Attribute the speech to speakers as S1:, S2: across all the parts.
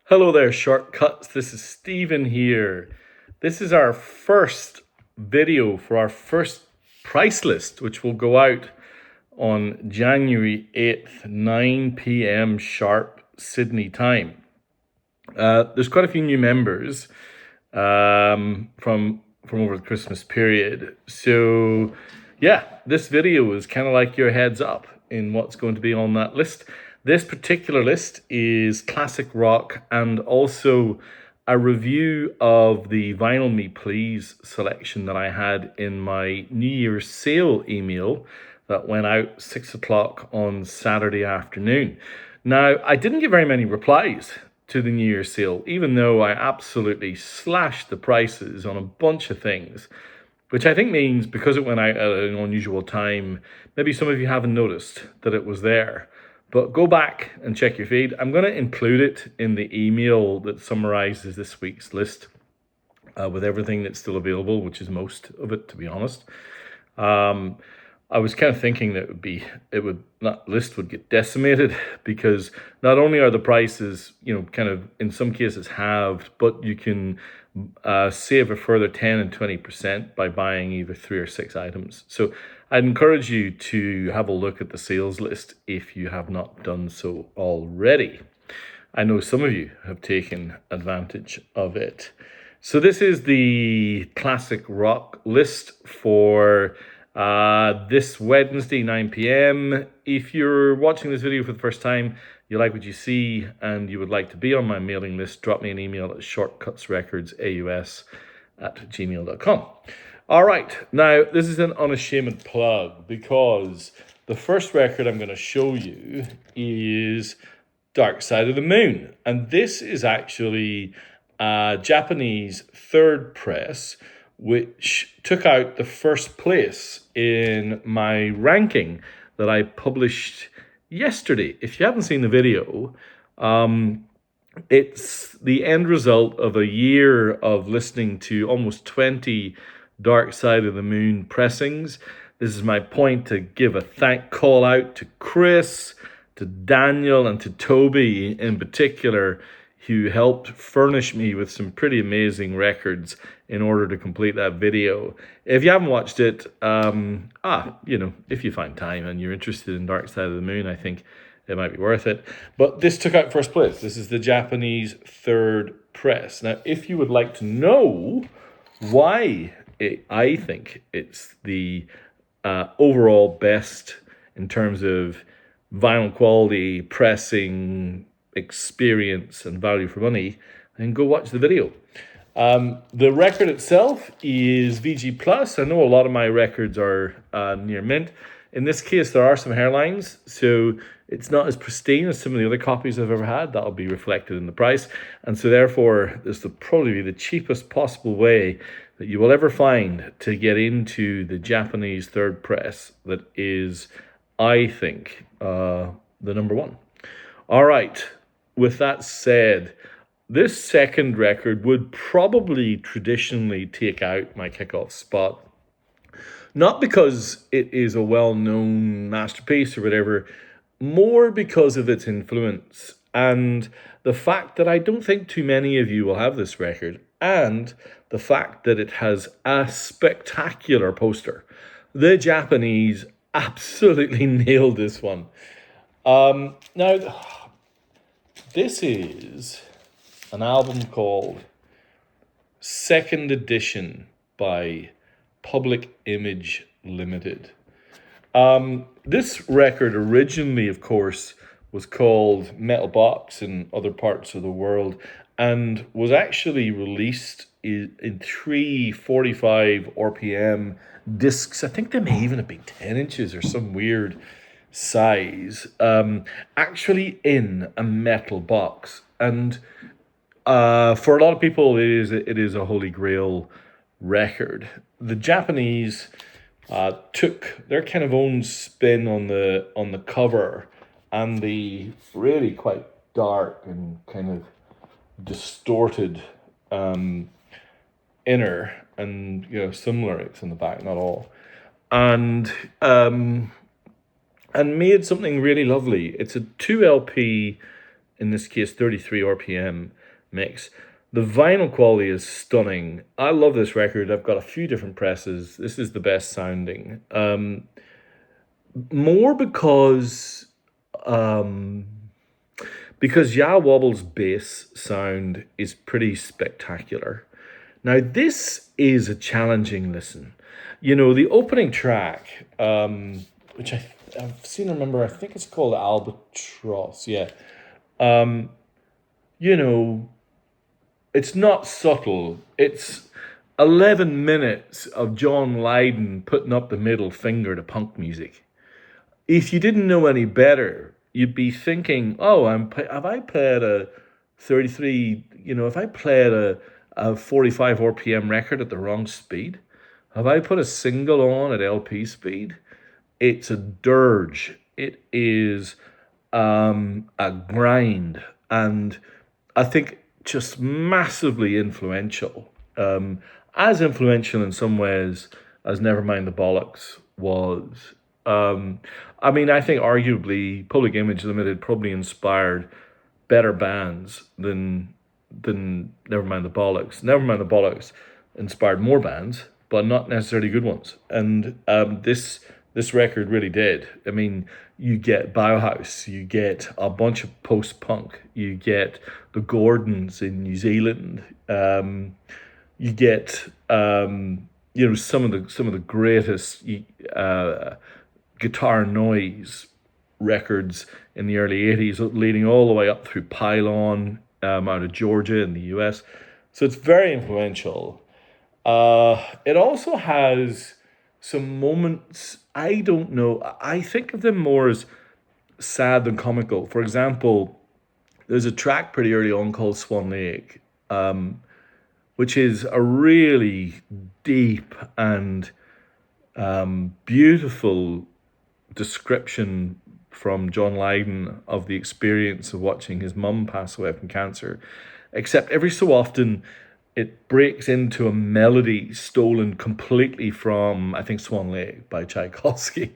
S1: Hello there, Shortcuts. This is Stephen here. This is our first video for our first price list, which will go out on January 8th, 9 p.m. sharp Sydney time. There's quite a few new members from over the Christmas period. So, yeah, this video is kind of like your heads up in what's going to be on that list. This particular list is classic rock and also a review of the Vinyl Me Please selection that I had in my New Year's sale email that went out 6 o'clock on Saturday afternoon. Now, I didn't get very many replies to the New Year's sale, even though I absolutely slashed the prices on a bunch of things, which I think means because it went out at an unusual time, maybe some of you haven't noticed that it was there. But go back and check your feed. I'm going to include it in the email that summarizes this week's list with everything that's still available, which is most of it, to be honest. I was kind of thinking that that list would get decimated because not only are the prices, kind of in some cases halved, but you can save a further 10 and 20% by buying either 3 or 6 items. So I'd encourage you to have a look at the sales list if you have not done so already. I know some of you have taken advantage of it. So this is the classic rock list for this Wednesday, 9 p.m. If you're watching this video for the first time, you like what you see, and you would like to be on my mailing list, drop me an email at shortcutsrecordsaus@gmail.com. All right, now this is an unashamed plug because the first record I'm going to show you is Dark Side of the Moon. And this is actually a Japanese third press, which took out the first place in my ranking that I published yesterday. If you haven't seen the video, it's the end result of a year of listening to almost 20 Dark Side of the Moon pressings. This is my point to give a call out to Chris, to Daniel, and to Toby in particular, who helped furnish me with some pretty amazing records in order to complete that video. If you haven't watched it, if you find time and you're interested in Dark Side of the Moon, I think it might be worth it. But this took out first place. This is the Japanese third press. Now, if you would like to know why I think it's the overall best in terms of vinyl quality, pressing, experience, and value for money, then go watch the video. The record itself is VG+. I know a lot of my records are near mint. In this case, there are some hairlines, so it's not as pristine as some of the other copies I've ever had. That'll be reflected in the price. And so therefore, this will probably be the cheapest possible way that you will ever find to get into the Japanese third press that is, I think, the number one. All right, with that said, this second record would probably traditionally take out my kickoff spot. Not because it is a well-known masterpiece or whatever, more because of its influence and the fact that I don't think too many of you will have this record, and the fact that it has a spectacular poster. The Japanese absolutely nailed this one. Now, this is an album called Second Edition by Public Image Limited. This record originally, of course, was called Metal Box in other parts of the world and was actually released in 345 RPM discs. I think they may even have been 10 inches or some weird size, actually in a metal box. And for a lot of people, it is a holy grail record. The Japanese took their kind of own spin on the cover and the really quite dark and kind of distorted inner, and some lyrics in the back, not all, and made something really lovely. It's a 2 LP in this case 33 RPM mix. The vinyl quality is stunning. I love this record. I've got a few different presses. This is the best sounding. More um, because Ya Wobble's bass sound is pretty spectacular. Now, this is a challenging listen. You know, the opening track, which I've seen, remember, I think it's called Albatross, yeah. You know, it's not subtle. It's 11 minutes of John Lydon putting up the middle finger to punk music. If you didn't know any better, you'd be thinking, oh, have I played a 33, if I played a 45 RPM record at the wrong speed? Have I put a single on at LP speed? It's a dirge. It is a grind. And I think just massively influential. As influential in some ways as Nevermind the Bollocks was. I think arguably Public Image Limited probably inspired better bands than Nevermind the Bollocks. Nevermind the Bollocks inspired more bands, but not necessarily good ones. And this record really did. I mean, you get Bauhaus, you get a bunch of post-punk, you get the Gordons in New Zealand, you get some of the greatest guitar noise records in the early 80s, leading all the way up through Pylon out of Georgia in the US. So it's very influential. It also has some moments, I don't know, I think of them more as sad than comical. For example, there's a track pretty early on called Swan Lake, which is a really deep and beautiful description from John Lydon of the experience of watching his mum pass away from cancer. Except every so often, it breaks into a melody stolen completely from, I think, Swan Lake by Tchaikovsky,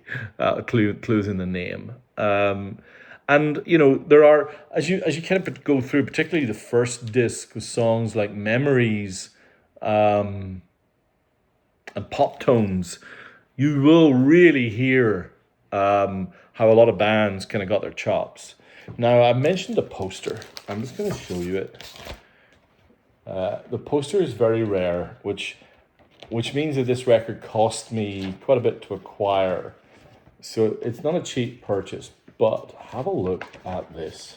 S1: clues in the name. And there are, as you kind of go through, particularly the first disc with songs like Memories and Pop Tones, you will really hear how a lot of bands kind of got their chops. Now, I mentioned the poster. I'm just going to show you it. The poster is very rare, which means that this record cost me quite a bit to acquire. So it's not a cheap purchase, but have a look at this.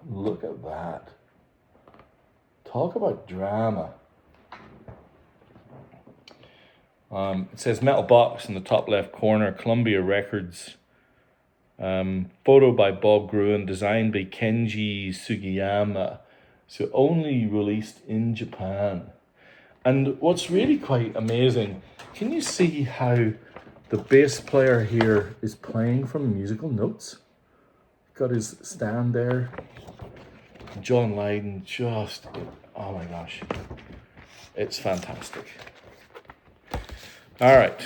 S1: Look at that. Talk about drama. It says Metal Box in the top left corner, Columbia Records. Photo by Bob Gruen, designed by Kenji Sugiyama. So only released in Japan. And what's really quite amazing, can you see how the bass player here is playing from musical notes? Got his stand there. John Lydon just, oh my gosh, it's fantastic. All right,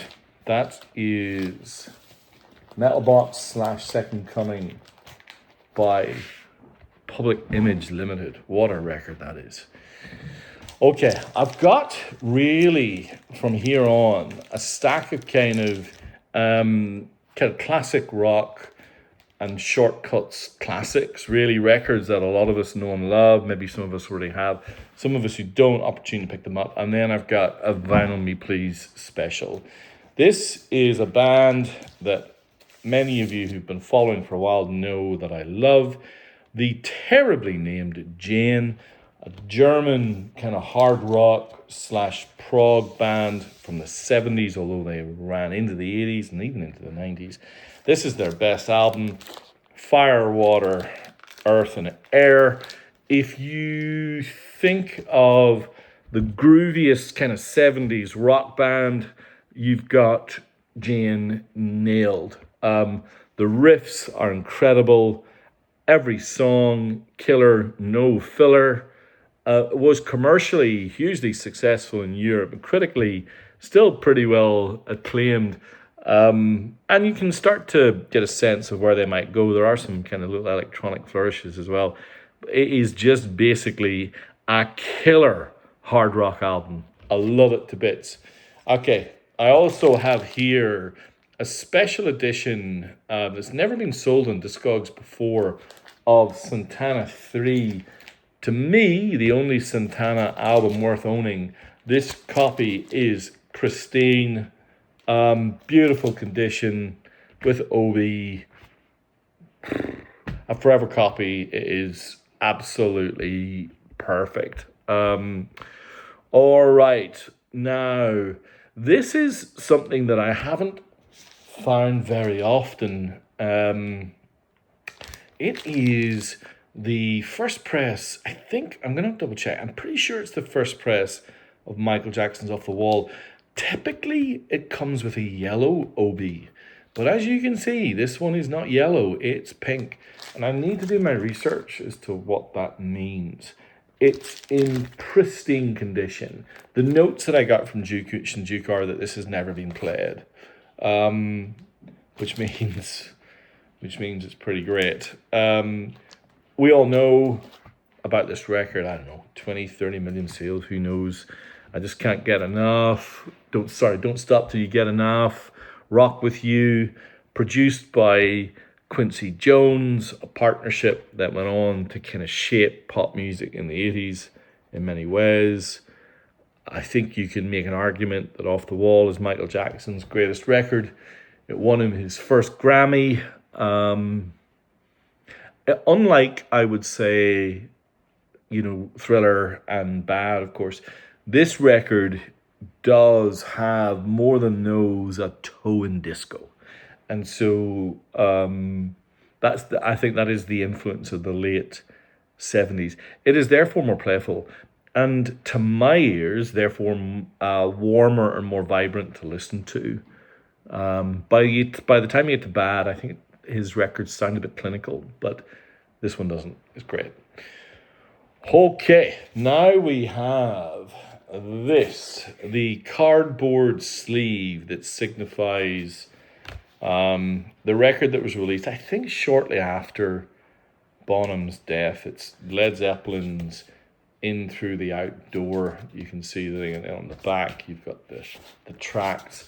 S1: that is Metal Box / Second Coming by Public Image Limited. What a record that is. Okay, I've got really from here on a stack of kind of classic rock and shortcuts classics, really records that a lot of us know and love. Maybe some of us already have. Some of us who don't, opportunity to pick them up. And then I've got a Vinyl Me Please special. This is a band that many of you who've been following for a while know that I love. The terribly named Jane, a German kind of hard rock / prog band from the 70s, although they ran into the 80s and even into the 90s. This is their best album, Fire, Water, Earth and Air. If you think of the grooviest kind of 70s rock band, you've got Jane nailed. The riffs are incredible. Every song, killer, no filler. Was commercially hugely successful in Europe, and critically still pretty well acclaimed. And you can start to get a sense of where they might go. There are some kind of little electronic flourishes as well. It is just basically a killer hard rock album. I love it to bits. Okay, I also have here a special edition that's never been sold on Discogs before of Santana 3. To me, the only Santana album worth owning. This copy is pristine, beautiful condition with Obi. A forever copy. It is absolutely perfect. All right. Now, this is something that I haven't found very often. It is the first press. I think I'm going to double check. I'm pretty sure it's the first press of Michael Jackson's Off the Wall. Typically, it comes with a yellow OB. But as you can see, this one is not yellow, it's pink. And I need to do my research as to what that means. It's in pristine condition. The notes that I got from Duke and Duke are that this has never been played. Which means it's pretty great. We all know about this record, I don't know, 20, 30 million sales, who knows. I just can't get enough. Don't stop till you get enough. Rock With You, produced by Quincy Jones, a partnership that went on to kind of shape pop music in the 80s in many ways. I think you can make an argument that Off the Wall is Michael Jackson's greatest record. It won him his first Grammy. Unlike, I would say, Thriller and Bad, of course, this record does have more than nose a toe in disco. And so I think that is the influence of the late 70s. It is therefore more playful, and to my ears, therefore warmer and more vibrant to listen to. By the time you get to Bad, I think his records sound a bit clinical, but this one doesn't. It's great. Okay, now we have the cardboard sleeve that signifies the record that was released, I think, shortly after Bonham's death. It's Led Zeppelin's In Through the Outdoor. You can see the thing on the back. You've got the tracks.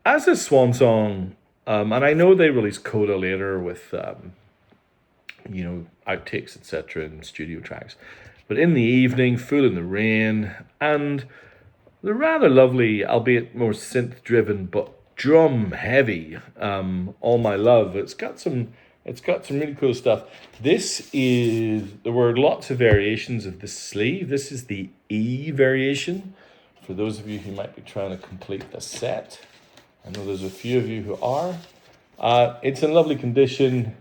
S1: As a swan song, and I know they released Coda later with, outtakes, etc., and studio tracks. But In the Evening, Fool in the Rain, and the rather lovely, albeit more synth-driven, but drum-heavy, All My Love. It's got some really cool stuff. There were lots of variations of this sleeve. This is the E variation, for those of you who might be trying to complete the set. I know there's a few of you who are. It's in lovely condition.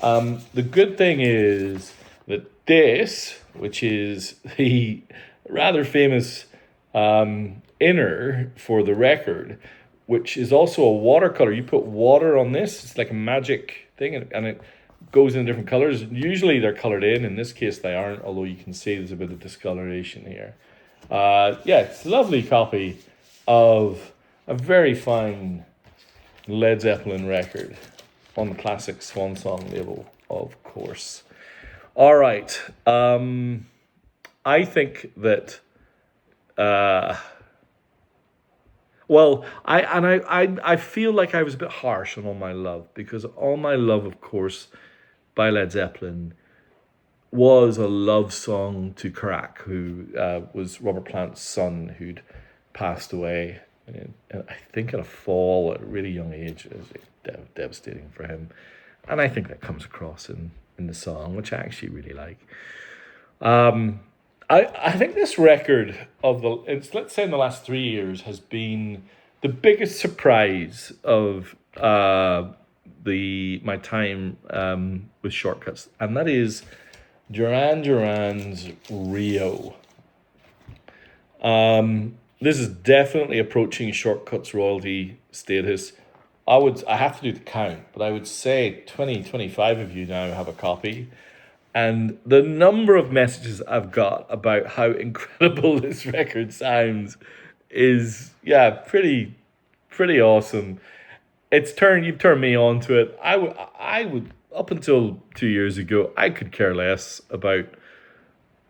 S1: The good thing is that this, which is the rather famous inner for the record, which is also a watercolor. You put water on this, it's like a magic thing, and it goes in different colors. Usually they're colored in this case they aren't, although you can see there's a bit of discoloration here. It's a lovely copy of a very fine Led Zeppelin record on the classic Swan Song label, of course. All right. I think that I feel like I was a bit harsh on All My Love, because All My Love, of course, by Led Zeppelin, was a love song to Karak, who was Robert Plant's son, who'd passed away, I think, in a fall at a really young age. It was devastating for him. And I think that comes across in the song, which I actually really like. I think this record let's say in the last 3 years, has been the biggest surprise of my time with Shortcuts, and that is Duran Duran's Rio. This is definitely approaching Shortcuts royalty status. I have to do the count, but I would say 20, 25 of you now have a copy. And the number of messages I've got about how incredible this record sounds is, pretty awesome. you've turned me on to it. I would, up until 2 years ago, I could care less about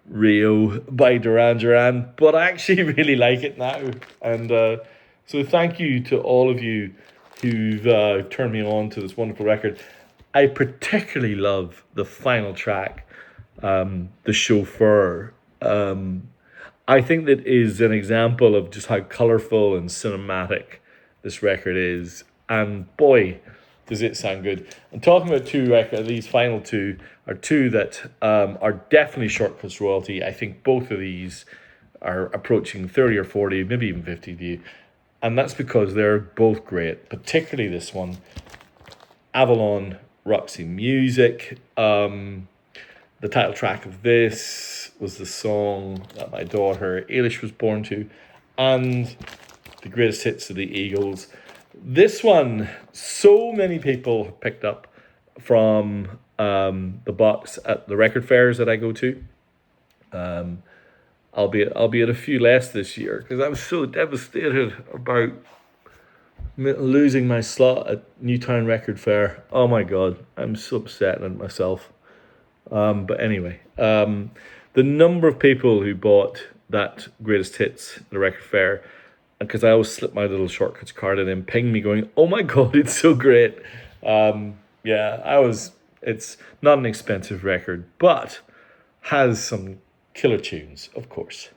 S1: Rio by Duran Duran, but I actually really like it now. And so thank you to all of you who've turned me on to this wonderful record. I particularly love the final track, The Chauffeur. I think that is an example of just how colorful and cinematic this record is. And boy, does it sound good. I'm talking about two records. These final two are two that are definitely Shortcuts royalty. I think both of these are approaching 30 or 40, maybe even 50 to you. And that's because they're both great, particularly this one, Avalon Roxy Music. The title track of this was the song that my daughter Ailish was born to, and the greatest hits of the Eagles. This one, so many people picked up from the box at the record fairs that I go to. Albeit a few less this year, because I was so devastated about losing my slot at Newtown Record Fair. Oh my God, I'm so upset at myself. But anyway, the number of people who bought that greatest hits at the record fair, because I always slip my little Shortcuts card in and ping me going, oh my God, it's so great. It's not an expensive record, but has some killer tunes, of course.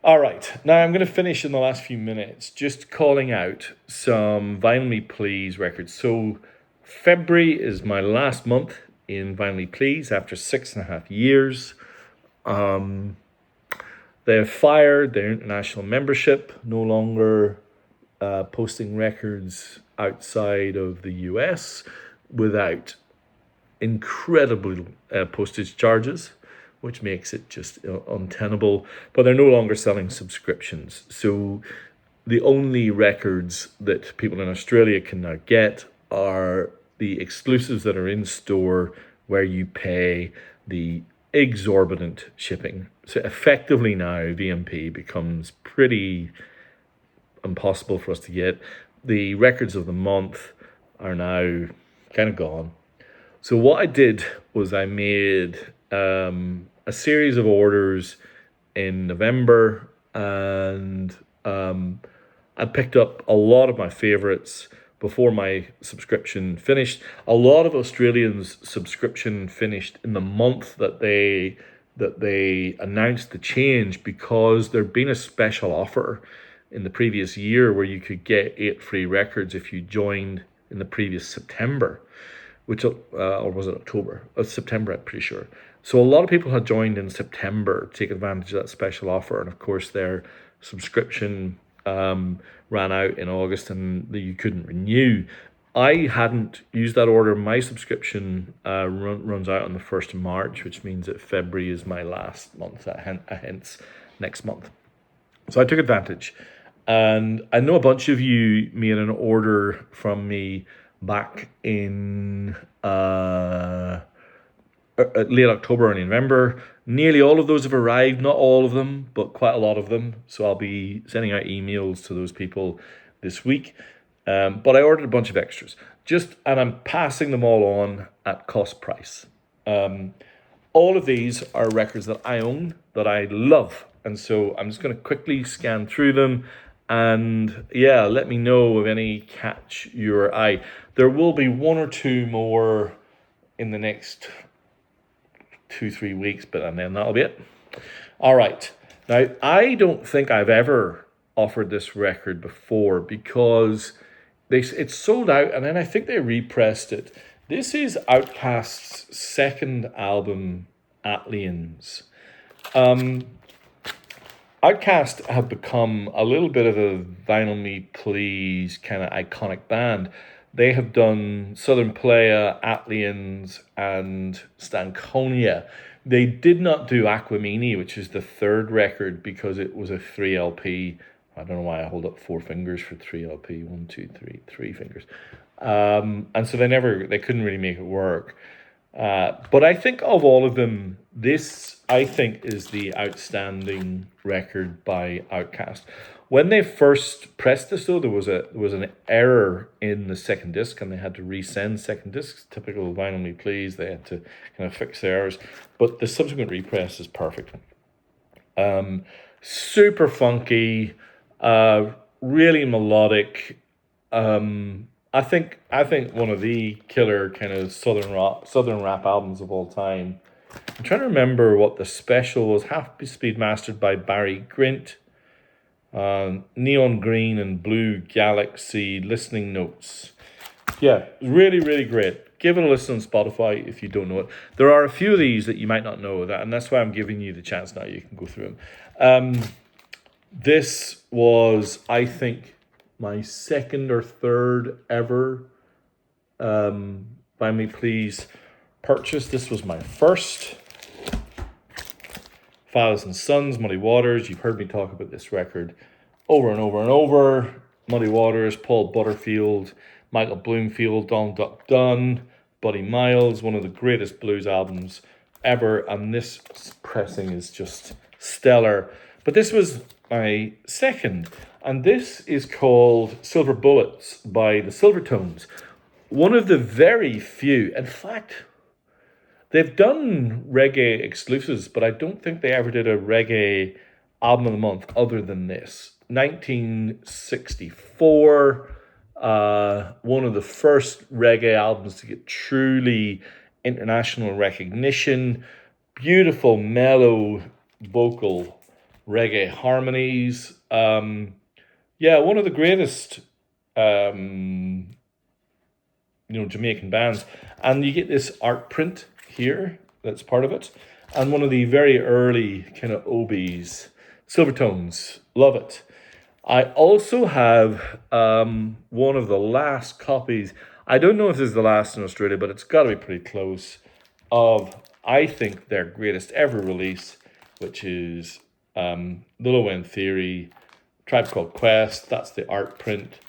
S1: All right, now I'm going to finish in the last few minutes just calling out some Vinyl Me Please records. So February is my last month in Vinyl Me Please after 6.5 years. They have fired their international membership, no longer posting records outside of the US without incredible postage charges, which makes it just untenable. But they're no longer selling subscriptions. So the only records that people in Australia can now get are the exclusives that are in store, where you pay the exorbitant shipping. So effectively now, VMP becomes pretty impossible for us to get. The records of the month are now kind of gone. So what I did was I made a series of orders in November, and I picked up a lot of my favorites before my subscription finished. A lot of Australians' subscription finished in the month that they announced the change, because there'd been a special offer in the previous year where you could get 8 free records if you joined in the previous September, which or was it October? September, I'm pretty sure. So a lot of people had joined in September to take advantage of that special offer, and of course their subscription ran out in August and you couldn't renew. I hadn't used that order. My subscription runs out on the 1st of March, which means that February is my last month, hence next month. So I took advantage. And I know a bunch of you made an order from me back in late October and November. Nearly all of those have arrived, not all of them, but quite a lot of them. So I'll be sending out emails to those people this week. But I ordered a bunch of extras, and I'm passing them all on at cost price. All of these are records that I own, that I love. And so I'm just going to quickly scan through them. And yeah, let me know if any catch your eye. There will be one or two more in the next 2-3 weeks, but then that'll be it. All right. Now, I don't think I've ever offered this record before, because it's sold out, and then I think they repressed it. This is Outkast's second album, Atlians. Outkast have become a little bit of a Vinyl Me Please kind of iconic band. They have done Southern Playa, Atlians, and Stankonia. They did not do Aquamini, which is the third record, because it was a 3 LP. I don't know why I hold up 4 fingers for 3 LP. 1, 2, 3, 3 fingers. And so they couldn't really make it work. But I think of all of them, this, I think, is the outstanding record by Outkast. When they first pressed this, though, there was an error in the second disc, and they had to resend second discs. Typical Vinyl Me Please, they had to kind of fix the errors. But the subsequent repress is perfect. Super funky, really melodic. I think one of the killer kind of southern rap albums of all time. I'm trying to remember what the special was. Half Speed mastered by Barry Grint. Neon green and blue galaxy listening notes. Yeah, really, really great. Give it a listen on Spotify if you don't know it. There are a few of these that you might not know, and that's why I'm giving you the chance now. You can go through them. This was, I think, my second or third ever Buy Me Please purchase. This was my first. Fathers and Sons, Muddy Waters. You've heard me talk about this record over and over and over. Muddy Waters, Paul Butterfield, Michael Bloomfield, Don Duck Dunn, Buddy Miles, one of the greatest blues albums ever. And this pressing is just stellar. But this was my second. And this is called Silver Bullets by the Silvertones. One of the very few, in fact, they've done reggae exclusives, but I don't think they ever did a reggae album of the month other than this. 1964, one of the first reggae albums to get truly international recognition. Beautiful, mellow, vocal reggae harmonies. One of the greatest Jamaican bands. And you get this art print here that's part of it, and one of the very early kind of Obies, Silvertones. Love it. I also have one of the last copies. I don't know if this is the last in Australia, but it's got to be pretty close, of, I think, their greatest ever release, which is The Low End Theory, Tribe Called Quest. That's the art print.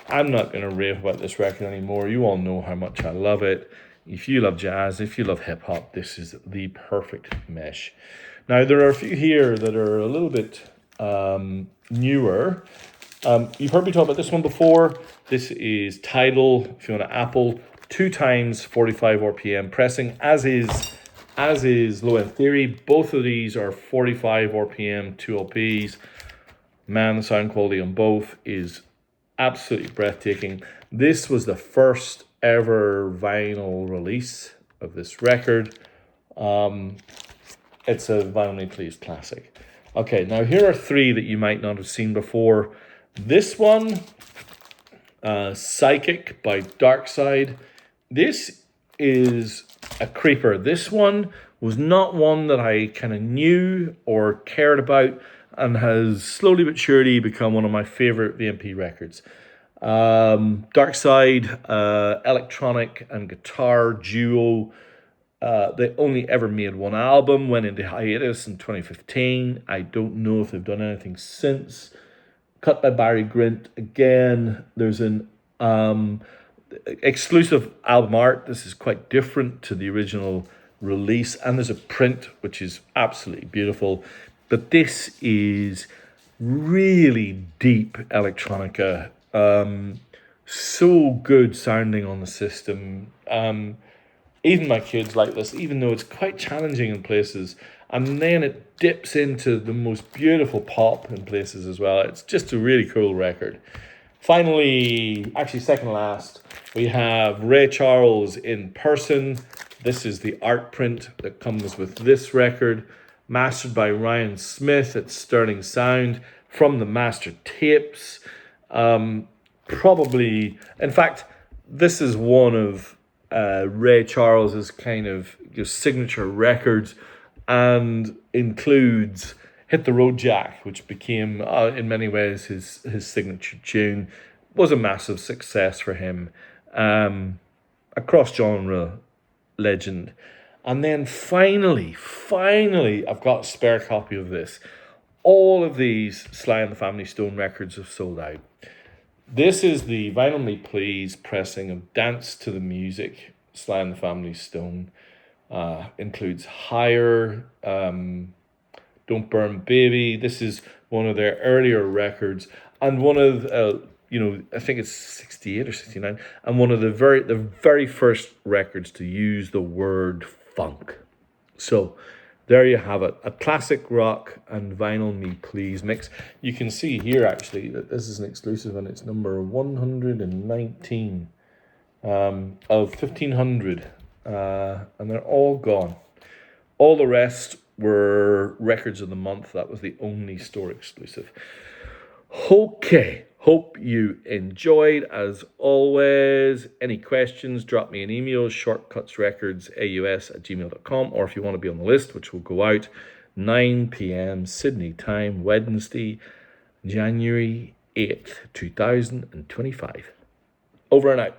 S1: I'm not going to rave about this record anymore. You all know how much I love it. If you love jazz, if you love hip-hop, this is the perfect mesh. Now, there are a few here that are a little bit newer. You've heard me talk about this one before. This is Tidal, Fiona Apple, 2 times 45 RPM pressing, as is Low End Theory. Both of these are 45 RPM, 2 LPs. Man, the sound quality on both is absolutely breathtaking. This was the first ever vinyl release of this record. It's a Vinyl Me Please classic. Okay, now here are 3 that you might not have seen before. This one, Psychic by Darkside. This is a creeper. This one was not one that I kind of knew or cared about, and has slowly but surely become one of my favorite VMP records. Darkside, electronic and guitar duo. They only ever made one album, went into hiatus in 2015. I don't know if they've done anything since. Cut by Barry Grint. Again, there's an exclusive album art. This is quite different to the original release, and there's a print which is absolutely beautiful. But this is really deep electronica. So good sounding on the system. Even my kids like this, even though it's quite challenging in places. And then it dips into the most beautiful pop in places as well. It's just a really cool record. Finally, actually second last, we have Ray Charles in person. This is the art print that comes with this record. Mastered by Ryan Smith at Sterling Sound from the master tapes. Probably, in fact, this is one of Ray Charles's kind of signature records, and includes Hit the Road Jack, which became, in many ways, his signature tune. Was a massive success for him. A cross-genre legend. And then finally, I've got a spare copy of this. All of these Sly and the Family Stone records have sold out. This is the Vinyl Me Please pressing of Dance to the Music, Sly and the Family Stone. Includes Higher, Don't Burn Baby. This is one of their earlier records, and one of I think it's 68 or 69, and one of the very first records to use the word funk. So there you have it, a classic rock and vinyl me please mix. You can see here actually that this is an exclusive, and it's number 119 of 1500, and they're all gone. All the rest were records of the month. That was the only store exclusive. Okay, hope you enjoyed. As always, any questions, drop me an email, shortcutsrecordsaus@gmail.com, or if you want to be on the list, which will go out 9 p.m. Sydney time, Wednesday, January 8th, 2025. Over and out.